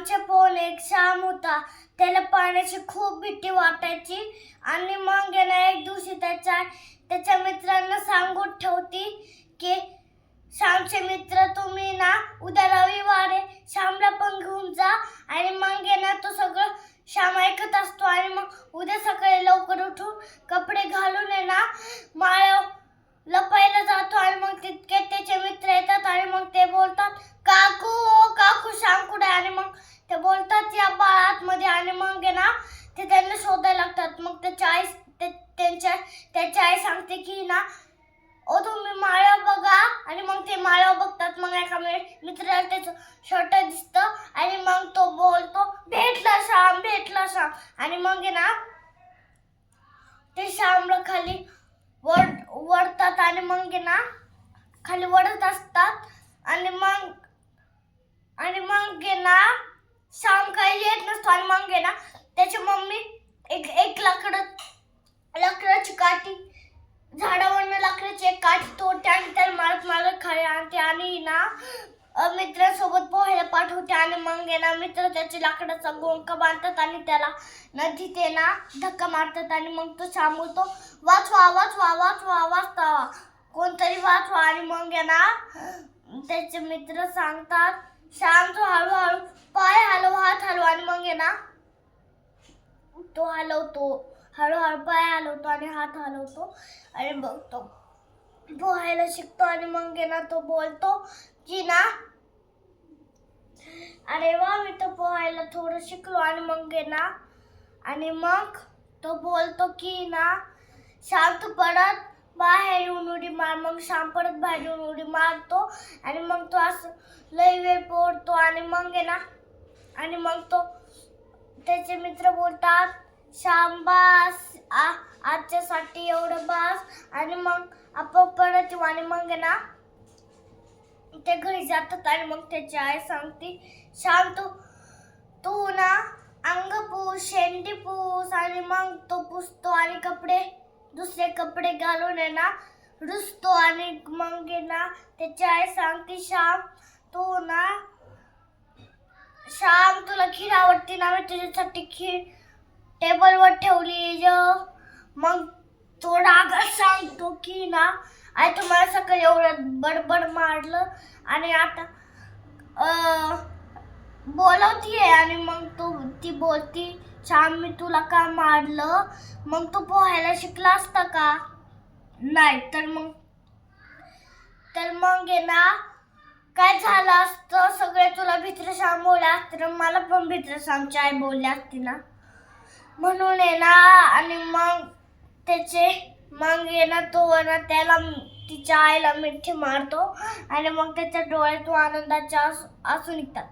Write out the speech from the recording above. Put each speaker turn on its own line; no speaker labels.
श्यामच्या पण एक श्याम होता. त्याला पाण्याची खूप भीती वाटायची. आणि मग एक दिवशी त्याच्या मित्रांना सांगून ठेवती की श्यामचे मित्र तुम्ही ना उद्या रविवार आहे, श्यामला पण घेऊन जा. आणि मग तो सगळं श्याम ऐकत असतो. आणि मग उद्या सकाळी लवकर उठून कपडे घालून माळ्यावर लपायला जातो. आणि मग तितके त्याचे मित्र येतात आणि मग ते बोलतात, काकू ओ काकू श्याम कुठे? आणि मग ते बोलतात या बाळात. आणि मग ते त्यांना शोधायला लागतात. मग त्याची आई सांगते की ओ तुम्ही माळ्या बघा. आणि मग ते माळ्या बघतात. मग एका मित्राला त्याचं शर्ट दिसतं. आणि मग तो बोलतो, भेटला श्याम. आणि मग ते श्यामला खाली वडतात. आणि मग खाली वडत असतात. आणि मग श्याम काही येत नसतो. आणि मग त्याची मम्मी एक लाकडाची काठी, झाडावरनं लाकडाची एक काठी तोडते आणि त्याला मारत खाली आणते. आणि मित्रांसोबत पोहायला पाठवते. आणि मग मित्र त्याच्या लाकडाचा गोंका बांधतात आणि त्याला नदीत धक्का मारतात. आणि मग तो श्याम बोलतो, वाचवा कोणतरी वाचवा. आणि मग त्याचे मित्र सांगतात, श्याम तो हळूहळू पाय हलव, हात हलव. आणि मग तो हलवतो, हळूहळू पाय हलवतो आणि हात हलवतो. आणि मग तो पोहायला शिकतो. आणि मग तो बोलतो की अरे वा, मी तर पोहायला थोडं शिकलो. आणि मग तो बोलतो की श्याम तू परत बाहेर येऊन उडी मार. मग श्याम परत बाहेर येऊन उडी मारतो. आणि मग तो असं लय वेळ पोहतो. आणि मग तो त्याचे मित्र बोलतात, श्याम बास, आजच्यासाठी एवढं बास. आणि मग आपण परत येऊ. आणि मग ते घरी जातात. आणि मग त्याची आई सांगते, श्याम तू अंग पूस, शेंडी पूस. आणि मग तो पुसतो आणि दुसरे कपडे घालून रुसतो. आणि मग त्याची आई सांगते, श्याम तुला खीर आवडते ना, मी तुझ्यासाठी खीर टेबलवर ठेवली. मग तो रागात सांगतो की आई तुम्हाला सकाळी एवढं बडबड मारलं आणि आता बोलवतीये. आणि मग ती बोलती, श्याम मी तुला का मारलं? मग तू पोहायला शिकला असता का? नाही तर मग काय झालं असतं? सगळे तुला भित्र श्याम बोलले असते, मला पण भित्र श्यामची आई बोलली असती ना. म्हणून आणि मग तो त्याला तिच्या आईला मिठी मारतो. आणि मग त्याच्या डोळ्यातून आनंदाचे आसू निघतात.